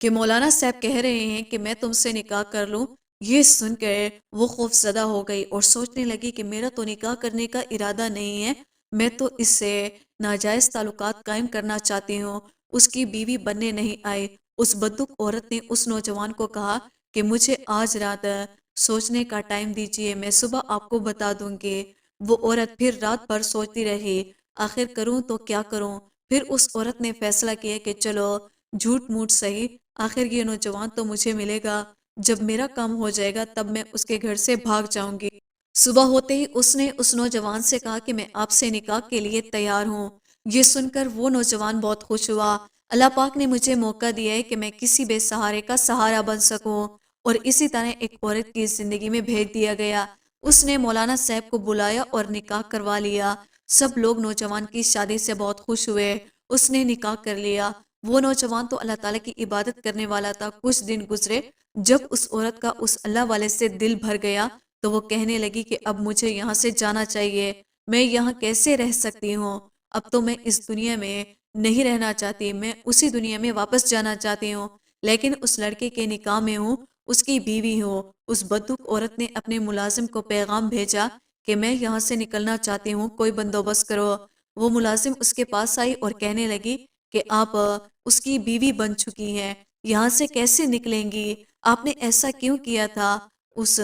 کہ مولانا صاحب کہہ رہے ہیں کہ میں تم سے نکاح کر لوں۔ یہ سن کر وہ خوف زدہ ہو گئی اور سوچنے لگی کہ میرا تو نکاح کرنے کا ارادہ نہیں ہے، میں تو اس سے ناجائز تعلقات قائم کرنا چاہتی ہوں، اس کی بیوی بننے نہیں آئی۔ اس بدک عورت نے اس نوجوان کو کہا کہ مجھے آج رات سوچنے کا ٹائم دیجیے، میں صبح آپ کو بتا دوں گی۔ وہ عورت پھر رات بھر سوچتی رہی، آخر کروں تو کیا کروں؟ پھر اس عورت نے فیصلہ کیا کہ چلو جھوٹ موٹ صحیح، آخر یہ نوجوان تو مجھے ملے گا، جب میرا کام ہو جائے گا تب میں اس کے گھر سے بھاگ جاؤں گی۔ صبح ہوتے ہی اس نے اس نوجوان سے کہا کہ میں آپ سے نکاح کے لیے تیار ہوں۔ یہ سن کر وہ نوجوان بہت خوش ہوا، اللہ پاک نے مجھے موقع دیا ہے کہ میں کسی بے سہارے کا سہارا بن سکوں، اور اسی طرح ایک عورت کی زندگی میں بھیج دیا گیا۔ اس نے مولانا صاحب کو بلایا اور نکاح کروا لیا۔ سب لوگ نوجوان کی شادی سے بہت خوش ہوئے، اس نے نکاح کر لیا۔ وہ نوجوان تو اللہ تعالیٰ کی عبادت کرنے والا تھا۔ کچھ دن گزرے، جب اس عورت کا اس اللہ والے سے دل بھر گیا تو وہ کہنے لگی کہ اب مجھے یہاں سے جانا چاہیے، میں یہاں کیسے رہ سکتی ہوں؟ اب تو میں اس دنیا میں نہیں رہنا چاہتی، میں اسی دنیا میں واپس جانا چاہتی ہوں، لیکن اس لڑکے کے نکاح میں ہوں، اس کی بیوی ہوں۔ اس بدک عورت نے اپنے ملازم کو پیغام بھیجا کہ میں یہاں سے نکلنا چاہتی ہوں، کوئی بندوبست کرو۔ وہ ملازم اس کے پاس آئی اور کہنے لگی کہ آپ اس کی بیوی بن چکی ہیں، یہاں سے کیسے نکلیں گی؟ آپ نے ایسا کیوں کیا تھا؟ اس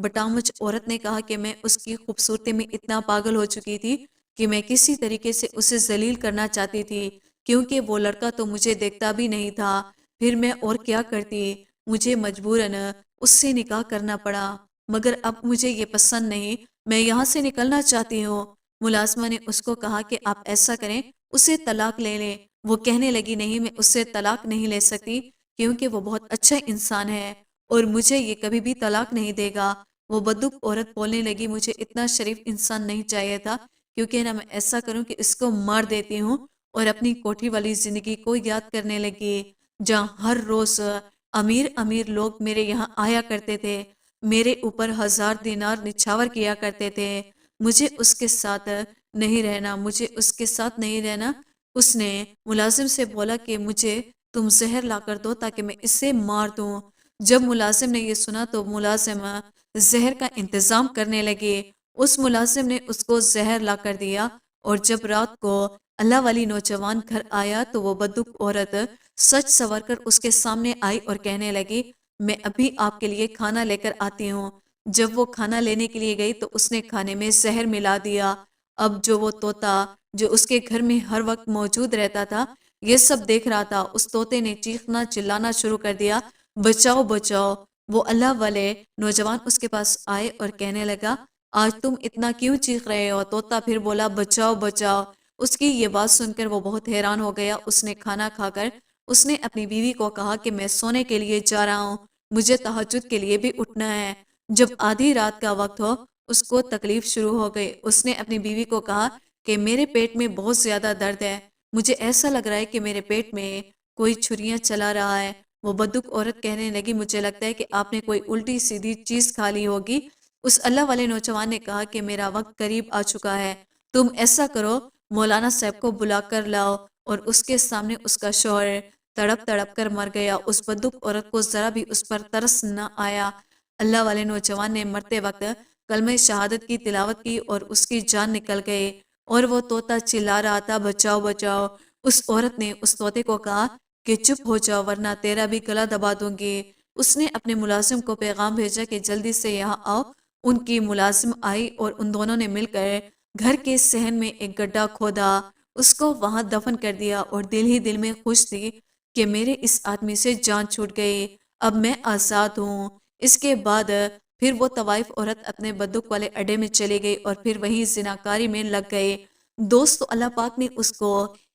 بٹامچ عورت نے کہا کہ میں اس کی خوبصورتی میں اتنا پاگل ہو چکی تھی کہ میں کسی طریقے سے اسے ذلیل کرنا چاہتی تھی، کیونکہ وہ لڑکا تو مجھے دیکھتا بھی نہیں تھا۔ پھر میں اور کیا کرتی، مجھے مجبوراً اس سے نکاح کرنا پڑا، مگر اب مجھے یہ پسند نہیں، میں یہاں سے نکلنا چاہتی ہوں۔ ملازمہ نے اس کو کہا کہ آپ ایسا کریں، اسے طلاق لے لیں۔ وہ کہنے لگی نہیں، میں اس سے طلاق نہیں لے سکتی، کیونکہ وہ بہت اچھا انسان ہے اور مجھے یہ کبھی بھی طلاق نہیں دے گا۔ وہ بدک عورت بولنے لگی مجھے اتنا شریف انسان نہیں چاہیے تھا، کیونکہ نہ میں ایسا کروں کہ اس کو مار دیتی ہوں، اور اپنی کوٹھی والی زندگی کو یاد کرنے لگی، جہاں ہر روز امیر امیر لوگ میرے یہاں آیا کرتے تھے، میرے اوپر 1000 دینار نچھاور کیا کرتے تھے۔ مجھے اس کے ساتھ نہیں رہنا، مجھے اس کے ساتھ نہیں رہنا۔ اس نے ملازم سے بولا کہ مجھے تم زہر لا کر دو تاکہ میں اسے مار دوں۔ جب ملازم نے یہ سنا تو ملازم زہر کا انتظام کرنے لگے۔ اس ملازم نے اس کو زہر لا کر دیا، اور جب رات کو اللہ والی نوجوان گھر آیا تو وہ بدک عورت سچ سور کر اس کے سامنے آئی اور کہنے لگی میں ابھی آپ کے لیے کھانا لے کر آتی ہوں۔ جب وہ کھانا لینے کے لیے گئی تو اس نے کھانے میں زہر ملا دیا۔ اب جو وہ طوطا جو اس کے گھر میں ہر وقت موجود رہتا تھا یہ سب دیکھ رہا تھا، اس طوطے نے چیخنا چلانا شروع کر دیا، بچاؤ بچاؤ۔ وہ اللہ والے نوجوان اس کے پاس آئے اور کہنے لگا آج تم اتنا کیوں چیخ رہے ہو؟ طوطا پھر بولا بچاؤ بچاؤ۔ اس کی یہ بات سن کر وہ بہت حیران ہو گیا۔ اس نے کھانا کھا کر اس نے اپنی بیوی کو کہا کہ میں سونے کے لیے جا رہا ہوں، مجھے تہجد کے لیے بھی اٹھنا ہے۔ جب آدھی رات کا وقت ہو اس کو تکلیف شروع ہو گئی۔ اس نے اپنی بیوی کو کہا کہ میرے پیٹ میں بہت زیادہ درد ہے، مجھے ایسا لگ رہا ہے کہ میرے پیٹ میں کوئی چھریاں چلا رہا ہے۔ وہ بدک عورت کہنے لگی مجھے لگتا ہے کہ آپ نے کوئی الٹی سیدھی چیز کھا لی ہوگی۔ اس اللہ والے نوجوان نے کہا کہ میرا وقت قریب آ چکا ہے، تم ایسا کرو مولانا صاحب کو بلا کر لاؤ۔ اور اس کے سامنے اس کا شوہر تڑپ تڑپ کر مر گیا۔ اس بدک عورت کو ذرا بھی اس پر ترس نہ آیا۔ اللہ والے نوجوان نے مرتے وقت کلمہ شہادت کی تلاوت کی اور اس کی جان نکل گئی، اور وہ طوطا چلا رہا تھا بچاؤ بچاؤ۔ اس عورت نے اس طوطے کو کہا کہ چپ ہو جاؤ ورنہ تیرا بھی گلا دبا دوں گی۔ اس نے اپنے ملازم کو پیغام بھیجا کہ جلدی سے یہاں آؤ۔ ان کی ملازم آئی اور ان دونوں نے مل کر گھر کے صحن میں ایک گڈھا کھودا، اس کو وہاں دفن کر دیا، اور دل ہی دل میں خوش تھی کہ میرے اس آدمی سے جان چھوٹ گئی، اب میں آزاد ہوں۔ اس کے بعد پھر وہ طوائف عورت اپنے بدک والے اڈے میں چلی گئی اور پھر وہیں زناکاری میں لگ گئی۔ دوستو اللہ پاک نے اس کو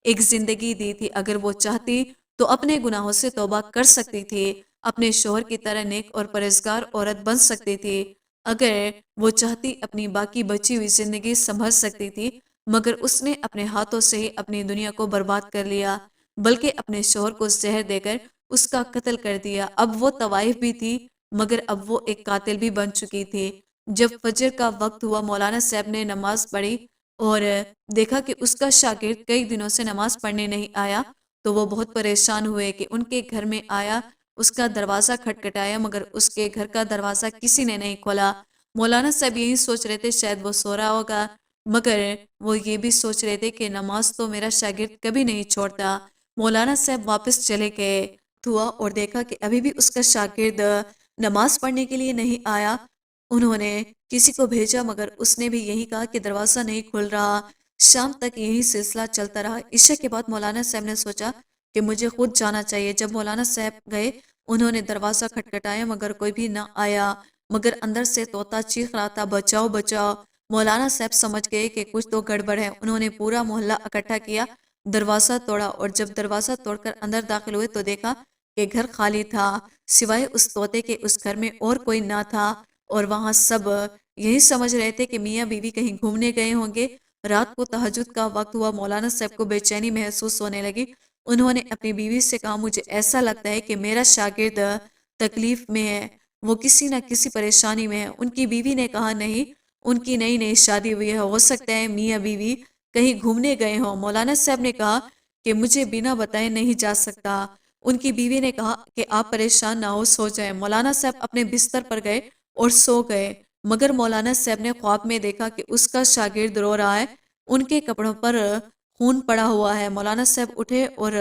ایک زندگی دی تھی، اگر وہ چاہتی تو اپنے گناہوں سے توبہ کر سکتی تھی، اپنے شوہر کی طرح نیک اور پرہیزگار عورت بن سکتی تھی، اگر وہ چاہتی اپنی باقی بچی ہوئی زندگی سنبھل سکتی تھی، مگر اس نے اپنے ہاتھوں سے ہی اپنی دنیا کو برباد کر لیا، بلکہ اپنے شوہر کو زہر دے کر اس کا قتل کر دیا۔ اب وہ طوائف بھی تھی مگر اب وہ ایک قاتل بھی بن چکی تھی۔ جب فجر کا وقت ہوا مولانا صاحب نے نماز پڑھی اور دیکھا کہ اس کا شاگرد کئی دنوں سے نماز پڑھنے نہیں آیا۔ تو وہ بہت پریشان ہوئے کہ ان کے گھر میں آیا، اس کا دروازہ کھٹکھٹایا مگر اس کے گھر کا دروازہ کسی نے نہیں کھولا۔ مولانا صاحب یہی سوچ رہے تھے شاید وہ سو رہا ہوگا، مگر وہ یہ بھی سوچ رہے تھے کہ نماز تو میرا شاگرد کبھی نہیں چھوڑتا۔ مولانا صاحب واپس چلے گئے، ہوا اور دیکھا کہ ابھی بھی اس کا شاگرد نماز پڑھنے کے لیے نہیں آیا۔ انہوں نے کسی کو بھیجا مگر اس نے بھی یہی کہا کہ دروازہ نہیں کھل رہا۔ شام تک یہی سلسلہ چلتا رہا۔ عشاء کے بعد مولانا صاحب نے سوچا کہ مجھے خود جانا چاہیے۔ جب مولانا صاحب گئے، انہوں نے دروازہ کھٹکھٹایا مگر کوئی بھی نہ آیا، مگر اندر سے طوطا چیخ رہا تھا، بچاؤ بچاؤ۔ مولانا صاحب سمجھ گئے کہ کچھ تو گڑبڑ ہے۔ انہوں نے پورا محلہ اکٹھا کیا، دروازہ توڑا اور جب دروازہ توڑ کر اندر داخل ہوئے تو دیکھا کہ گھر خالی تھا، سوائے اس طوطے کے اس گھر میں اور کوئی نہ تھا، اور وہاں سب یہی سمجھ رہے تھے کہ میاں بیوی کہیں گھومنے گئے ہوں گے۔ رات کو تہجد کا وقت ہوا، مولانا صاحب کو بے چینی محسوس ہونے لگی۔ انہوں نے اپنی بیوی سے کہا مجھے ایسا لگتا ہے کہ میرا شاگرد تکلیف میں ہے، وہ کسی نہ کسی پریشانی میں ہے۔ ان کی بیوی نے کہا نہیں، ان کی نئی نئی شادی ہوئی ہے، ہو سکتا ہے میاں بیوی کہیں گھومنے گئے ہوں۔ مولانا صاحب نے کہا کہ مجھے بنا بتائے نہیں جا سکتا۔ ان کی بیوی نے کہا کہ آپ پریشان نہ ہو، سو جائیں۔ مولانا صاحب اپنے بستر پر گئے اور سو گئے، مگر مولانا صاحب نے خواب میں دیکھا کہ اس کا شاگرد رو رہا ہے، ان کے کپڑوں پر خون پڑا ہوا ہے۔ مولانا صاحب اٹھے اور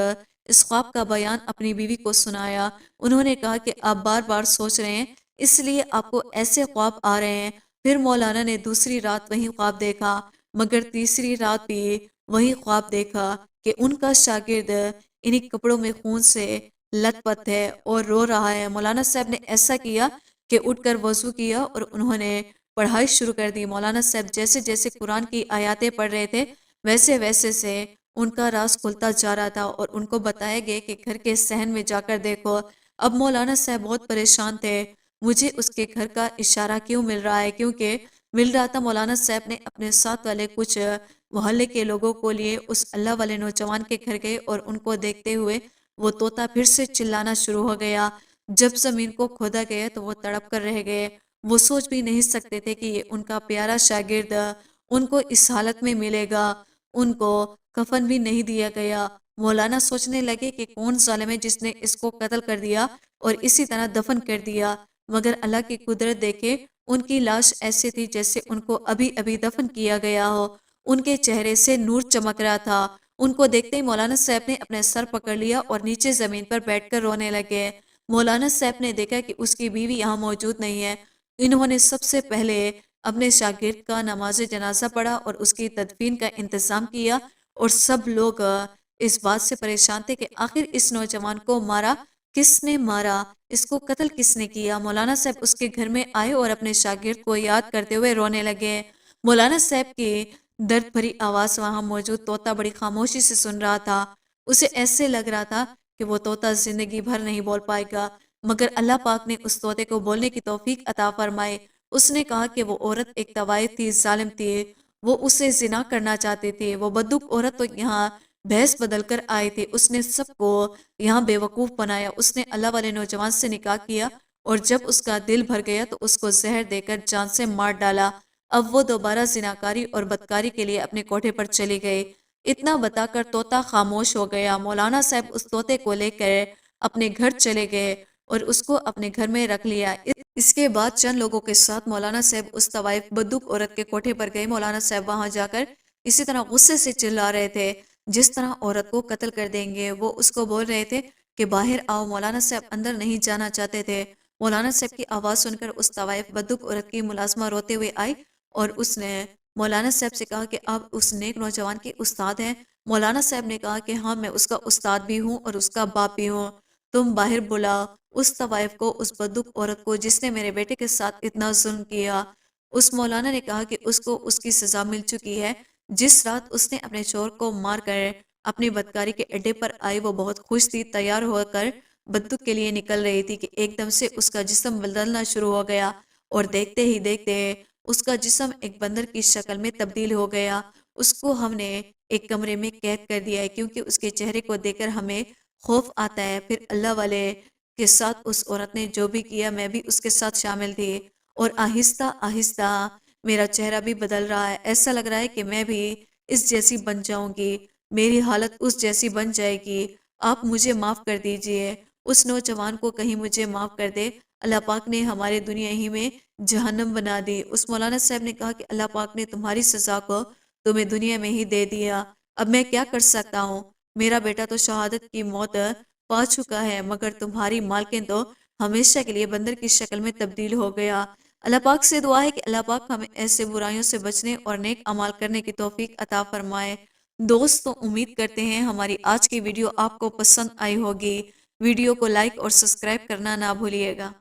اس خواب کا بیان اپنی بیوی کو سنایا۔ انہوں نے کہا کہ آپ بار بار سوچ رہے ہیں، اس لیے آپ کو ایسے خواب آ رہے ہیں۔ پھر مولانا نے دوسری رات وہی خواب دیکھا، مگر تیسری رات بھی وہی خواب دیکھا کہ ان کا شاگرد انہی کپڑوں میں خون سے لت پت ہے اور رو رہا ہے۔ مولانا صاحب نے ایسا کیا کہ اٹھ کر وضو کیا اور انہوں نے پڑھائی شروع کر دی۔ مولانا صاحب جیسے جیسے قرآن کی آیاتیں پڑھ رہے تھے، ویسے ویسے سے ان کا راز کھلتا جا رہا تھا اور ان کو بتایا گیا کہ گھر کے صحن میں جا کر دیکھو۔ اب مولانا صاحب بہت پریشان تھے، مجھے اس کے گھر کا اشارہ کیوں مل رہا ہے؟ کیونکہ مل رہا تھا مولانا صاحب نے اپنے ساتھ والے کچھ محلے کے لوگوں کو لیے اس اللہ والے نوجوان کے گھر گئے اور ان کو دیکھتے ہوئے وہ طوطا پھر سے چلانا شروع ہو گیا۔ جب زمین کو کھودا گیا تو وہ تڑپ کر رہ گئے۔ وہ سوچ بھی نہیں سکتے تھے کہ یہ ان کا پیارا شاگرد ان کو اس حالت میں ملے گا۔ ان کو کفن بھی نہیں دیا گیا۔ مولانا سوچنے لگے کہ کون ظالم ہے جس نے اس کو قتل کر دیا اور اسی طرح دفن کر دیا، مگر اللہ کی قدرت دیکھے، ان کی لاش ایسے تھی جیسے ان کو ابھی ابھی دفن کیا گیا ہو۔ ان کے چہرے سے نور چمک رہا تھا۔ ان کو دیکھتے ہی مولانا صاحب نے اپنے سر پکڑ لیا اور نیچے زمین پر بیٹھ کر رونے لگے۔ مولانا صاحب نے دیکھا کہ اس کی بیوی یہاں موجود نہیں ہے۔ انہوں نے سب سے پہلے اپنے شاگرد کا نماز جنازہ پڑھا اور اس کی تدفین کا انتظام کیا، اور سب لوگ اس بات سے پریشان تھے کہ آخر اس نوجوان کو مارا کس نے؟ مارا اس کو قتل کس نے کیا؟ مولانا صاحب اس کے گھر میں آئے اور اپنے شاگرد کو یاد کرتے ہوئے رونے لگے۔ مولانا صاحب کی درد بھری آواز وہاں موجود طوطا بڑی خاموشی سے سن رہا تھا۔ اسے ایسے لگ رہا تھا کہ وہ طوطا زندگی بھر نہیں بول پائے گا، مگر اللہ پاک نے اس طوطے کو بولنے کی توفیق عطا فرمائی۔ اس نے کہا کہ وہ عورت ایک طوائف تھی، ظالم تھی، وہ اسے زنا کرنا چاہتے تھے۔ وہ بدوک عورت تو یہاں بھیس بدل کر آئی تھی، اس نے سب کو یہاں بے وقوف بنایا۔ اس نے اللہ والے نوجوان سے نکاح کیا اور جب اس کا دل بھر گیا تو اس کو زہر دے کر جان سے مار ڈالا۔ اب وہ دوبارہ زناکاری اور بدکاری کے لیے اپنے کوٹھے پر چلی گئی۔ اتنا بتا کر طوطا خاموش ہو گیا۔ مولانا صاحب اس طوطے کو لے کر اپنے گھر چلے گئے اور اس کو اپنے گھر میں رکھ لیا۔ اس کے بعد چند لوگوں کے ساتھ مولانا صاحب اس طوائف بدوک عورت کے کوٹھے پر گئے۔ مولانا صاحب وہاں جا کر اسی طرح غصے سے چلا رہے تھے جس طرح عورت کو قتل کر دیں گے۔ وہ اس کو بول رہے تھے کہ باہر آؤ۔ مولانا صاحب اندر نہیں جانا چاہتے تھے۔ مولانا صاحب کی آواز سن کر اس طوائف بدوک عورت کی ملازمہ روتے ہوئے آئی اور اس نے مولانا صاحب سے کہا کہ آپ اس نیک نوجوان کے استاد ہیں؟ مولانا صاحب نے کہا کہ ہاں، میں اس کا استاد بھی ہوں اور اس کا باپ بھی ہوں۔ تم باہر بلاؤ اس طوائف کو، اس بدوک عورت کو جس نے میرے بیٹے کے ساتھ اتنا ظلم کیا۔ اس مولانا نے کہا کہ اس کو اس کی سزا مل چکی ہے۔ جس رات اس نے اپنے شوہر کو مار کر اپنی بدکاری کے اڈے پر آئی، وہ بہت خوش تھی، تیار ہو کر بدوک کے لیے نکل رہی تھی کہ ایک دم سے اس کا جسم بدلنا شروع ہو گیا اور دیکھتے ہی دیکھتے اس کا جسم ایک بندر کی شکل میں تبدیل ہو گیا۔ اس کو ہم نے ایک کمرے میں قید کر دیا ہے کیونکہ اس کے چہرے کو دیکھ کر ہمیں خوف آتا ہے۔ پھر اللہ والے کے ساتھ اس عورت نے جو بھی کیا، میں بھی اس کے ساتھ شامل تھی، اور آہستہ آہستہ میرا چہرہ بھی بدل رہا ہے۔ ایسا لگ رہا ہے کہ میں بھی اس جیسی بن جاؤں گی، میری حالت اس جیسی بن جائے گی۔ آپ مجھے معاف کر دیجئے، اس نوجوان کو کہیں مجھے معاف کر دے۔ اللہ پاک نے ہمارے دنیا ہی میں جہنم بنا دی۔ اس مولانا صاحب نے کہا کہ اللہ پاک نے تمہاری سزا کو تمہیں دنیا میں ہی دے دیا، اب میں کیا کر سکتا ہوں؟ میرا بیٹا تو شہادت کی موت پا چکا ہے، مگر تمہاری مالکن تو ہمیشہ کے لیے بندر کی شکل میں تبدیل ہو گیا۔ اللہ پاک سے دعا ہے کہ اللہ پاک ہمیں ایسے برائیوں سے بچنے اور نیک اعمال کرنے کی توفیق عطا فرمائے۔ دوستو، امید کرتے ہیں ہماری آج کی ویڈیو آپ کو پسند آئی ہوگی۔ ویڈیو کو لائک اور سبسکرائب کرنا نہ بھولیے گا۔